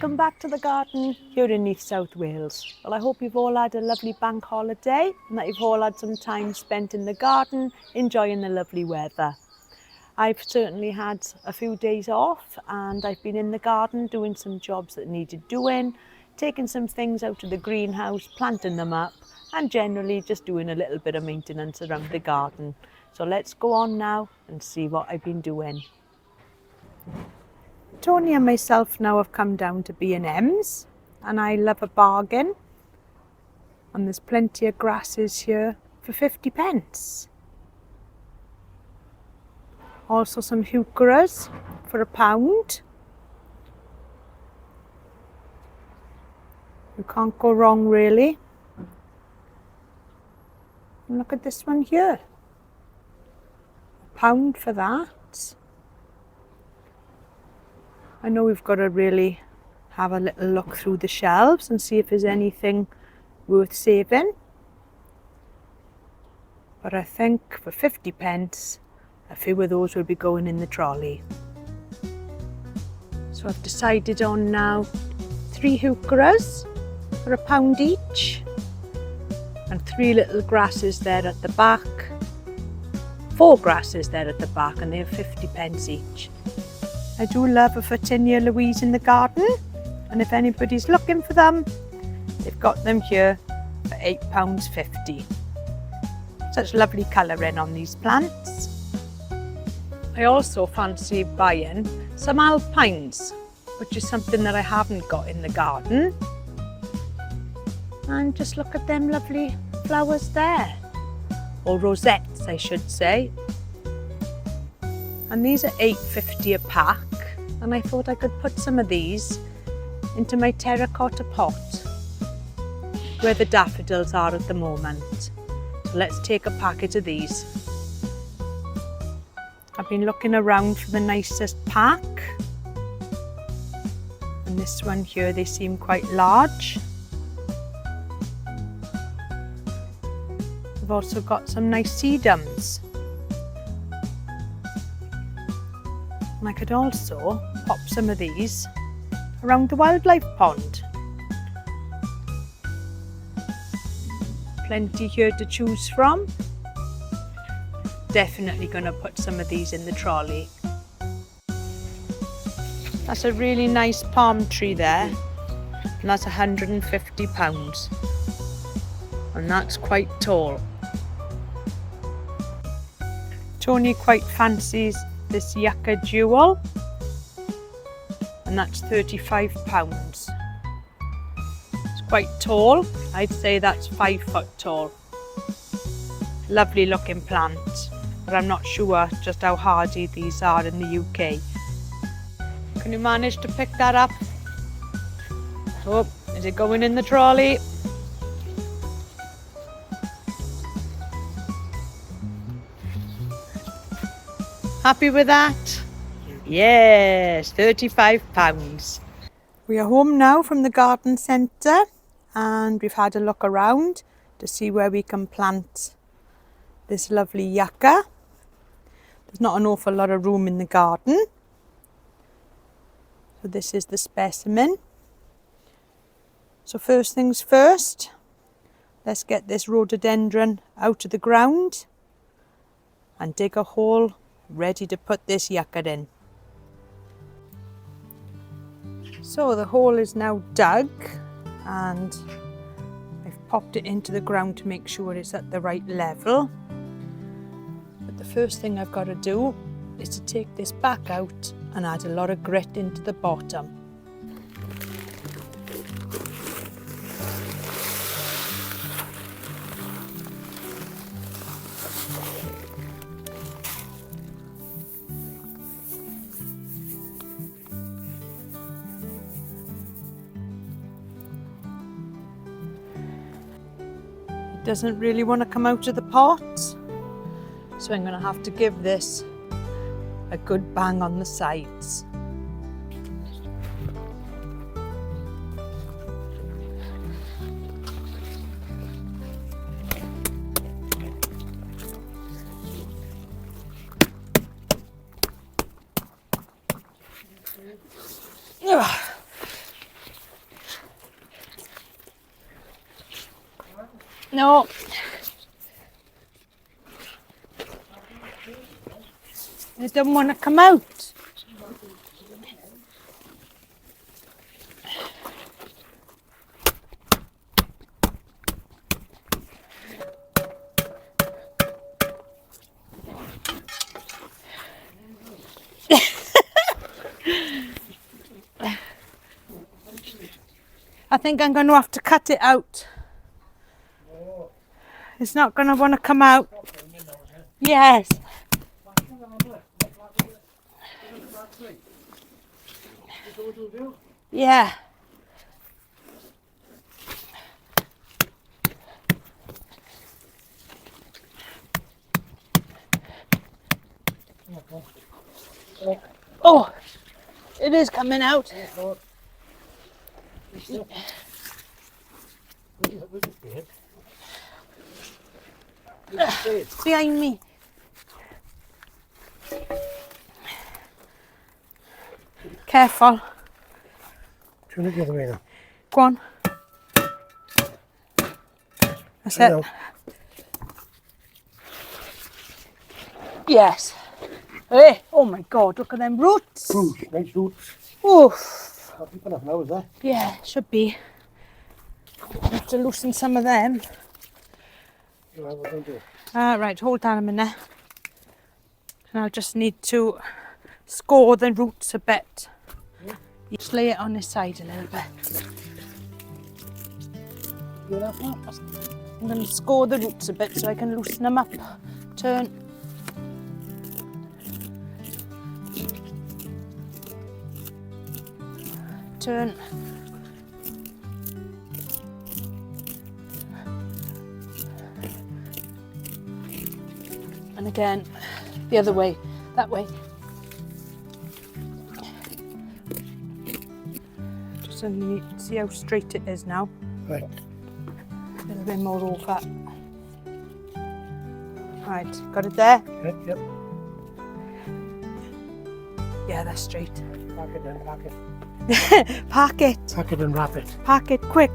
Welcome back to the garden here in Neath, South Wales. Well, I hope you've all had a lovely bank holiday and that you've all had some time spent in the garden enjoying the lovely weather. I've certainly had a few days off and I've been in the garden doing some jobs that needed doing, taking some things out of the greenhouse, planting them up and generally just doing a little bit of maintenance around the garden. So let's go on now and see what I've been doing. Tony and myself now have come down to B&M's and I love a bargain, and there's plenty of grasses here for 50 pence. Also some Heucheras for £1. You can't go wrong really. And look at this one here, £1 for that. I know we've got to really have a little look through the shelves and see if there's anything worth saving. But I think for 50 pence, a few of those will be going in the trolley. So I've decided on now 3 Heucheras for £1 each, and 3 little grasses there at the back. 4 grasses there at the back, and they're 50 pence each. I do love a Photinia Louise in the garden, and if anybody's looking for them, they've got them here for £8.50. Such lovely colouring on these plants. I also fancy buying some Alpines, which is something that I haven't got in the garden. And just look at them lovely flowers there, or rosettes I should say. And these are £8.50 a pack, and I thought I could put some of these into my terracotta pot where the daffodils are at the moment. So let's take a packet of these. I've been looking around for the nicest pack, and this one here, they seem quite large. I've also got some nice sedums. And I could also pop some of these around the wildlife pond. Plenty here to choose from. Definitely going to put some of these in the trolley. That's a really nice palm tree there, and that's £150. And that's quite tall. Tony quite fancies this Yucca Jewel, and that's £35. It's quite tall. I'd say that's 5 foot tall. Lovely looking plant, but I'm not sure just how hardy these are in the UK. Can you manage to pick that up? Oh, is it going in the trolley? Happy with that? Yes, £35. We are home now from the garden centre, and we've had a look around to see where we can plant this lovely yucca. There's not an awful lot of room in the garden. So this is the specimen. So first things first, let's get this rhododendron out of the ground and dig a hole ready to put this yucca in. So the hole is now dug, and I've popped it into the ground to make sure it's at the right level. But the first thing I've got to do is to take this back out and add a lot of grit into the bottom. Doesn't really want to come out of the pot, so I'm going to have to give this a good bang on the sides. No. They don't want to come out. I think I'm going to have to cut it out. It's not going to want to come out. Yes. Yeah. Oh, it is coming out. It's behind me. Careful. Turn it the other way now. Go on. That's it. Yes. Hey, oh my God, look at them roots. Nice roots. Oof. Not deep enough now, is that? Yeah, should be. I have to loosen some of them. Yeah, what do I do? Right, hold on a minute. And I'll just need to score the roots a bit. Yeah. Just lay it on this side a little bit. Do that now? I'm going to score the roots a bit so I can loosen them up. Turn. Turn. And again, the other way, that way. Just underneath, see how straight it is now? Right. A little bit more over. Right, got it there? Yep. Yeah, that's straight. Pack it and pack it. Pack it. Pack it and wrap it. Pack it quick.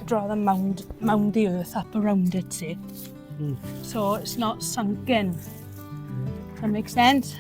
I'd rather mound the earth up around it, see? So it's not sunken. Does that make sense?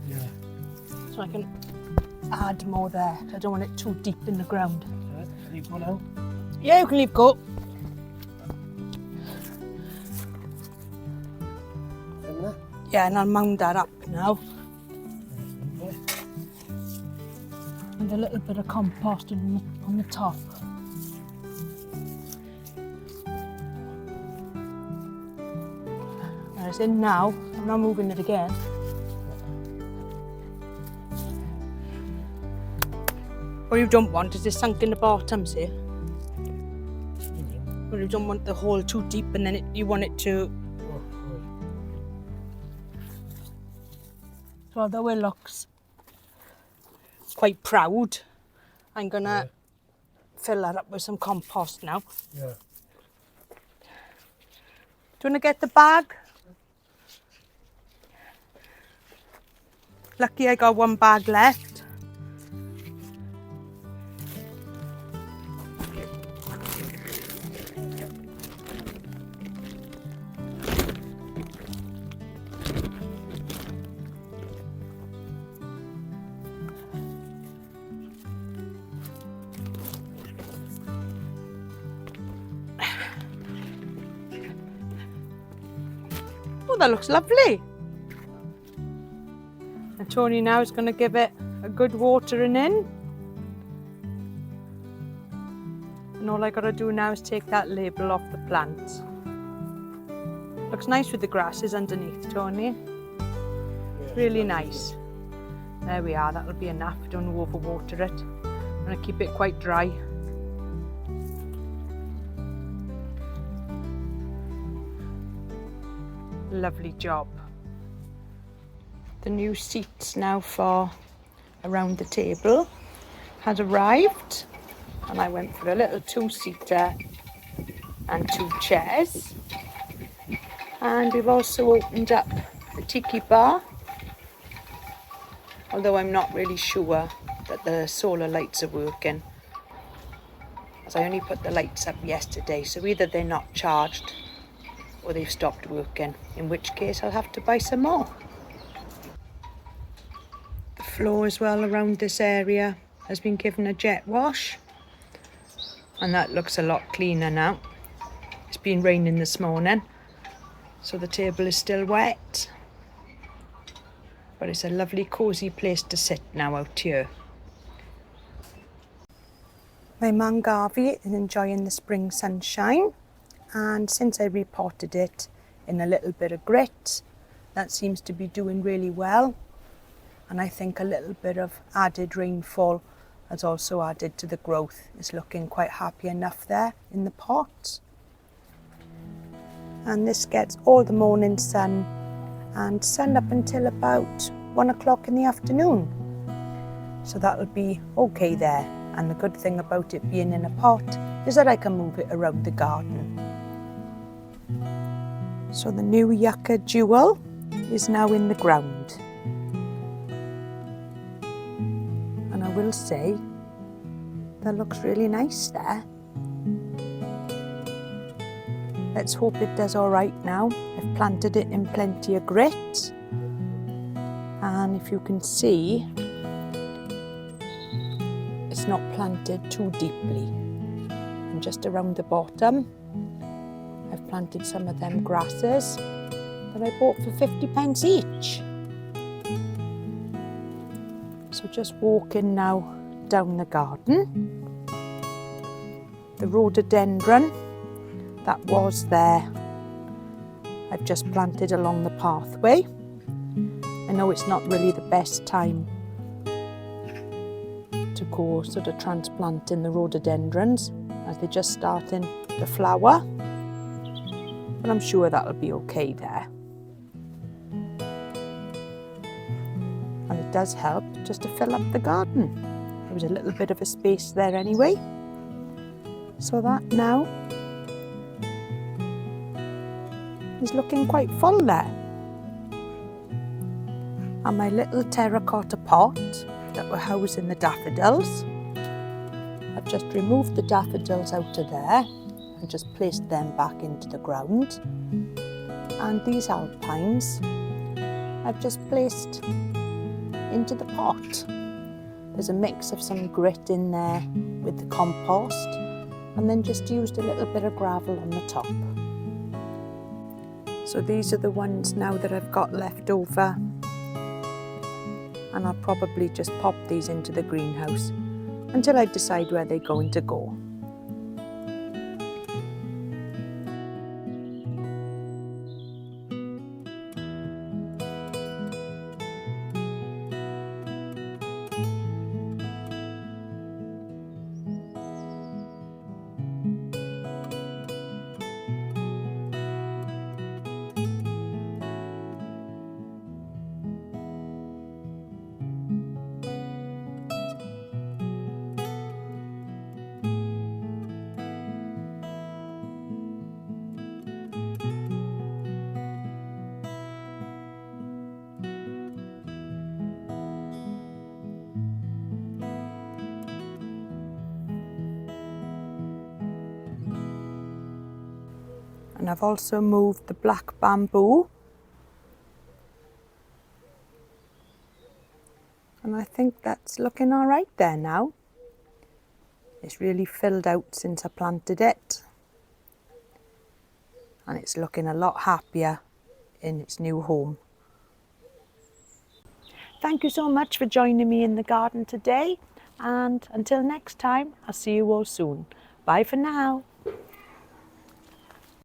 Yeah. So I can add more there. I don't want it too deep in the ground. Right. Leave one out. Yeah, you can leave go. Yeah, and I'll mound that up now. And a little bit of compost on the top. And it's in now. I'm not moving it again. What you don't want is it sunk in the bottom, see? Well, you don't want the hole too deep and then you want it to... So although it looks quite proud, I'm gonna fill that up with some compost now. Yeah. Do you want to get the bag? Lucky I got one bag left. Oh, that looks lovely. And Tony now is going to give it a good watering in. And all I got to do now is take that label off the plant. Looks nice with the grasses underneath, Tony. Yeah, Really nice. There we are, that'll be enough. Don't overwater it. I'm going to keep it quite dry. Lovely job. The new seats now for around the table had arrived, and I went for a little two-seater and 2 chairs. And we've also opened up the Tiki Bar, although I'm not really sure that the solar lights are working, as I only put the lights up yesterday, so either they're not charged or they've stopped working, in which case I'll have to buy some more. The floor as well around this area has been given a jet wash, and that looks a lot cleaner now. It's been raining this morning, so the table is still wet, but it's a lovely cosy place to sit now out here. My Mangave is enjoying the spring sunshine, and since I repotted it in a little bit of grit, that seems to be doing really well. And I think a little bit of added rainfall has also added to the growth. It's looking quite happy enough there in the pot. And this gets all the morning sun, and sun up until about 1 o'clock in the afternoon. So that'll be okay there. And the good thing about it being in a pot is that I can move it around the garden. So the new Yucca Jewel is now in the ground. And I will say, that looks really nice there. Let's hope it does all right now. I've planted it in plenty of grit. And if you can see, it's not planted too deeply. And just around the bottom, I've planted some of them grasses that I bought for 50 pence each. So just walking now down the garden. The rhododendron that was there, I've just planted along the pathway. I know it's not really the best time to go sort of transplanting the rhododendrons, as they're just starting to flower, but I'm sure that'll be okay there. And it does help just to fill up the garden. There was a little bit of a space there anyway, so that now is looking quite full there. And my little terracotta pot that were housing the daffodils, I've just removed the daffodils out of there and just placed them back into the ground. And these alpines I've just placed into the pot. There's a mix of some grit in there with the compost, and then just used a little bit of gravel on the top. So these are the ones now that I've got left over, and I'll probably just pop these into the greenhouse until I decide where they're going to go. And I've also moved the black bamboo. And I think that's looking all right there now. It's really filled out since I planted it. And it's looking a lot happier in its new home. Thank you so much for joining me in the garden today. And until next time, I'll see you all soon. Bye for now.